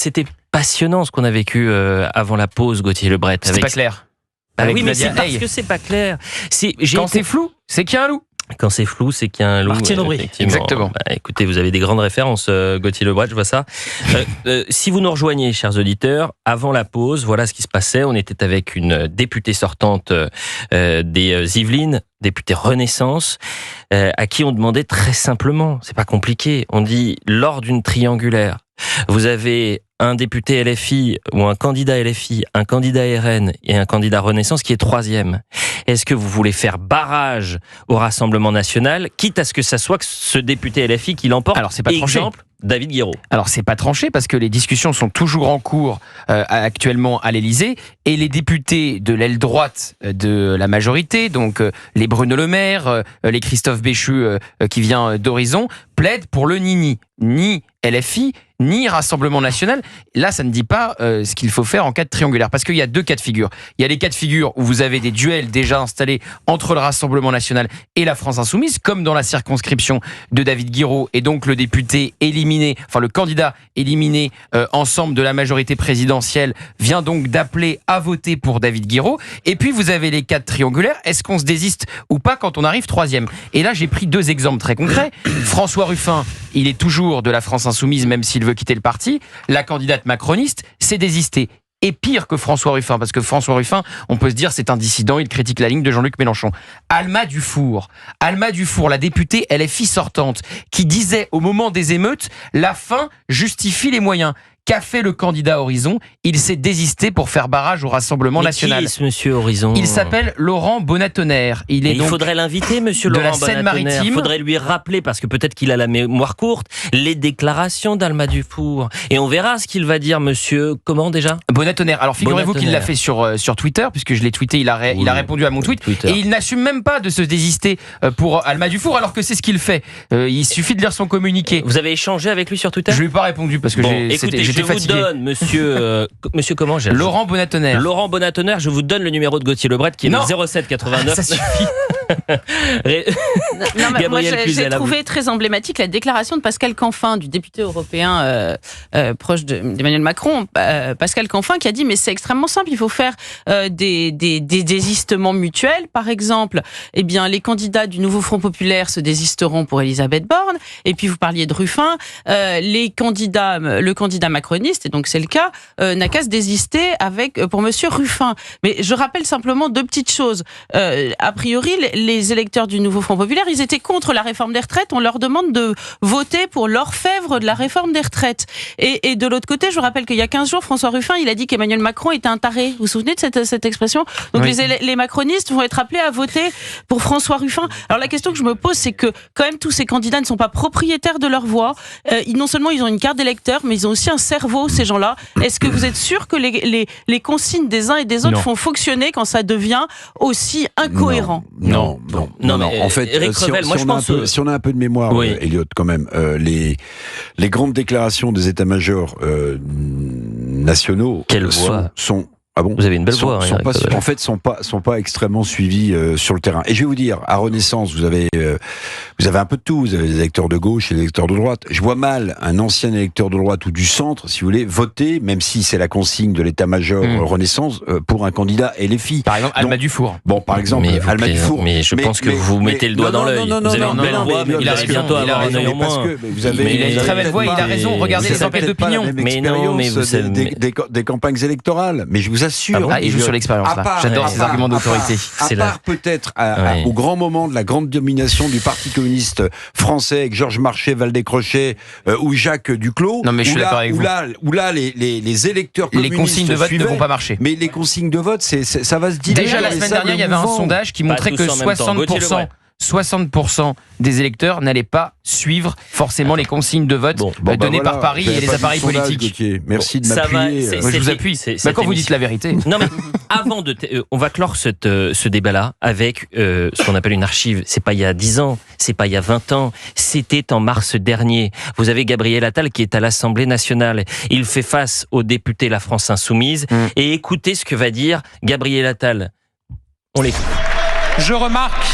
c'était passionnant ce qu'on a vécu avant la pause, Gauthier Lebret. C'était pas clair. Oui, mais c'est parce que c'est pas clair. Quand c'est flou, c'est qu'il y a un loup. Quand c'est flou, c'est qu'il y a un loup. Martine Aubry. Exactement. Écoutez, vous avez des grandes références, Gauthier Lebret, je vois ça. Si vous nous rejoignez, chers auditeurs, avant la pause, voilà ce qui se passait. On était avec une députée sortante des Yvelines, députée Renaissance, à qui on demandait très simplement, c'est pas compliqué, on dit lors d'une triangulaire, vous avez un député LFI ou un candidat LFI, un candidat RN et un candidat Renaissance qui est troisième. Est-ce que vous voulez faire barrage au Rassemblement national, quitte à ce que ça soit que ce député LFI qui l'emporte? Alors c'est pas tranché. Exemple, David Guiraud. Alors c'est pas tranché parce que les discussions sont toujours en cours actuellement à l'Élysée et les députés de l'aile droite de la majorité, donc les Bruno Le Maire, les Christophe Béchu qui vient d'Horizon, plaident pour le ni LFI ni Rassemblement national. Là, ça ne dit pas ce qu'il faut faire en cas de triangulaire. Parce qu'il y a deux cas de figure. Il y a les cas de figure où vous avez des duels déjà installés entre le Rassemblement national et la France insoumise, comme dans la circonscription de David Guiraud, et donc le député éliminé, enfin le candidat éliminé ensemble de la majorité présidentielle vient donc d'appeler à voter pour David Guiraud. Et puis vous avez les cas de triangulaire. Est-ce qu'on se désiste ou pas quand on arrive troisième? Et là, j'ai pris deux exemples très concrets. François Ruffin, il est toujours de la France insoumise, même s'il veut quitter le parti. La candidate macroniste s'est désistée. Et pire que François Ruffin, parce que François Ruffin, on peut se dire c'est un dissident, il critique la ligne de Jean-Luc Mélenchon. Alma Dufour, la députée LFI sortante, qui disait au moment des émeutes, la fin justifie les moyens. Qu'a fait le candidat Horizon? Il s'est désisté pour faire barrage au Rassemblement national. Qui est ce monsieur Horizon? Il s'appelle Laurent Bonnetonnerre. Il faudrait l'inviter, monsieur de Laurent la Seine-Maritime. Il faudrait lui rappeler, parce que peut-être qu'il a la mémoire courte, les déclarations d'Alma Dufour. Et on verra ce qu'il va dire, monsieur... Comment déjà? Bonnetonnerre. Alors figurez-vous qu'il l'a fait sur Twitter, puisque je l'ai tweeté, il a répondu à mon tweet. Twitter. Et il n'assume même pas de se désister pour Alma Dufour, alors que c'est ce qu'il fait. Il suffit de lire son communiqué. Vous avez échangé avec lui sur Twitter? Je lui ai pas répondu parce que j'étais fatigué. Je vous donne, monsieur comment j'ai Laurent Bonnetonnerre. Laurent Bonnetonnerre, je vous donne le numéro de Gauthier Lebret qui est le 07 89. Ça suffit. Non, mais moi, j'ai trouvé très emblématique la déclaration de Pascal Canfin, du député européen proche d'Emmanuel Macron. Pascal Canfin qui a dit mais c'est extrêmement simple, il faut faire des désistements mutuels. Par exemple, eh bien les candidats du nouveau Front populaire se désisteront pour Elisabeth Borne. Et puis vous parliez de Ruffin, le candidat macroniste, et donc c'est le cas, n'a qu'à se désister pour monsieur Ruffin. Mais je rappelle simplement deux petites choses. A priori, les électeurs du nouveau Front populaire, ils étaient contre la réforme des retraites. On leur demande de voter pour l'orfèvre de la réforme des retraites. Et de l'autre côté, je vous rappelle qu'il y a 15 jours, François Ruffin, il a dit qu'Emmanuel Macron était un taré. Vous vous souvenez de cette expression? Donc oui. les macronistes vont être appelés à voter pour François Ruffin. Alors la question que je me pose, c'est que quand même tous ces candidats ne sont pas propriétaires de leur voix. Non seulement ils ont une carte d'électeur, mais ils ont aussi un cerveau, ces gens-là. Est-ce que vous êtes sûr que les consignes des uns et des autres font fonctionner quand ça devient aussi incohérent? Non. En fait, Éric Revel, si on a un peu de mémoire, oui. Elliot, quand même, les grandes déclarations des états-majors nationaux sont Ah bon, vous avez une belle voix. En fait, sont pas extrêmement suivis sur le terrain. Et je vais vous dire, à Renaissance, vous avez un peu de tout. Vous avez des électeurs de gauche et des électeurs de droite. Je vois mal un ancien électeur de droite ou du centre, si vous voulez, voter, même si c'est la consigne de l'état-major Renaissance, pour un candidat LFI. Par exemple, Alma Dufour. Bon, par exemple, Alma Dufour. Mais je pense que vous mettez le doigt dans l'œil. Vous avez une belle voix, mais il arrive bientôt à avoir un œil en moins. Il a une très belle voix, il a raison. Regardez les enquêtes d'opinion. Mais non, mais vous savez des campagnes électorales. Mais je vous assure. Il joue sur l'expérience, là. J'adore ces arguments d'autorité. À part peut-être au grand moment de la grande domination du Parti communiste français avec Georges Marchais, Valdez-Crochet ou Jacques Duclos. Non, mais je suis d'accord avec vous. Où là, les électeurs communistes. Les consignes de vote ne vont pas marcher. Mais les consignes de vote, ça va se diluer. Déjà, la semaine dernière, il y avait un sondage qui montrait que 60% des électeurs n'allaient pas suivre forcément les consignes de vote données par Paris et les appareils politiques. Merci de m'appuyer. Moi, je vous appuie. Quand vous dites la vérité. Non, mais avant on va clore ce débat-là avec ce qu'on appelle une archive. C'est pas il y a 10 ans, c'est pas il y a 20 ans, c'était en mars dernier. Vous avez Gabriel Attal qui est à l'Assemblée nationale. Il fait face aux députés La France Insoumise. Et écoutez ce que va dire Gabriel Attal. On l'écoute. Je remarque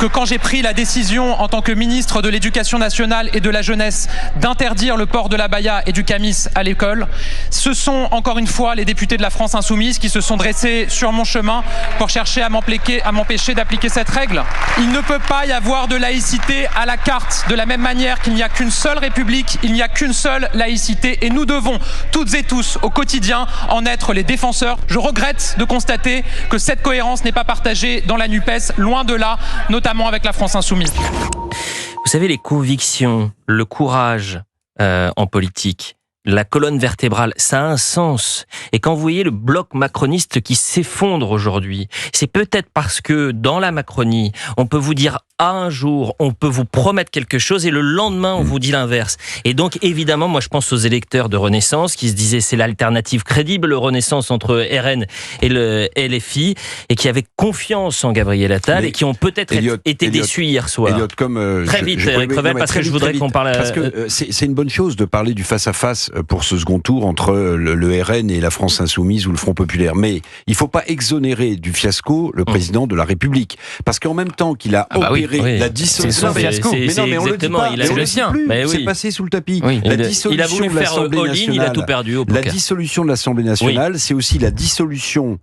que quand j'ai pris la décision en tant que ministre de l'Éducation nationale et de la jeunesse d'interdire le port de l'abaya et du camis à l'école, ce sont encore une fois les députés de la France Insoumise qui se sont dressés sur mon chemin pour chercher à m'empêcher d'appliquer cette règle. Il ne peut pas y avoir de laïcité à la carte, de la même manière qu'il n'y a qu'une seule République, il n'y a qu'une seule laïcité et nous devons toutes et tous au quotidien en être les défenseurs. Je regrette de constater que cette cohérence n'est pas partagée dans la NUPES, loin de là, notamment avec la France Insoumise. Vous savez, les convictions, le courage en politique, la colonne vertébrale, ça a un sens. Et quand vous voyez le bloc macroniste qui s'effondre aujourd'hui, c'est peut-être parce que dans la Macronie, on peut vous dire un jour, on peut vous promettre quelque chose et le lendemain, on vous dit l'inverse. Et donc, évidemment, moi, je pense aux électeurs de Renaissance qui se disaient c'est l'alternative crédible, le Renaissance entre RN et le LFI et qui avaient confiance en Gabriel Attal et qui ont peut-être été déçus hier soir. Elliot, comme très vite, Eric Revel, parce que je voudrais qu'on parle... Parce que c'est une bonne chose de parler du face-à-face pour ce second tour entre le RN et la France Insoumise ou le Front Populaire. Mais il ne faut pas exonérer du fiasco le président de la République. Parce qu'en même temps qu'il a opéré la dissolution... C'est son fiasco. Mais non, mais on le dit pas. C'est le sien. C'est passé sous le tapis. Oui. La dissolution il a voulu de faire l'Assemblée all-in, nationale. il a tout perdu au poker. La dissolution de l'Assemblée nationale, c'est aussi la dissolution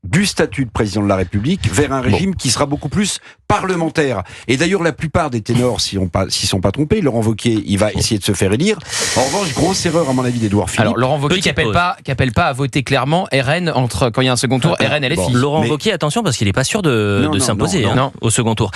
du statut de président de la République vers un régime qui sera beaucoup plus parlementaire. Et d'ailleurs, la plupart des ténors, s'ils ne sont pas trompés, Laurent Wauquiez, il va essayer de se faire élire. En revanche, grosse erreur, à mon avis, d'Édouard Philippe. Alors, Laurent Wauquiez qui appelle pas à voter clairement RN quand il y a un second tour, RN et LFI. Laurent Wauquiez, attention, parce qu'il n'est pas sûr de s'imposer au second tour.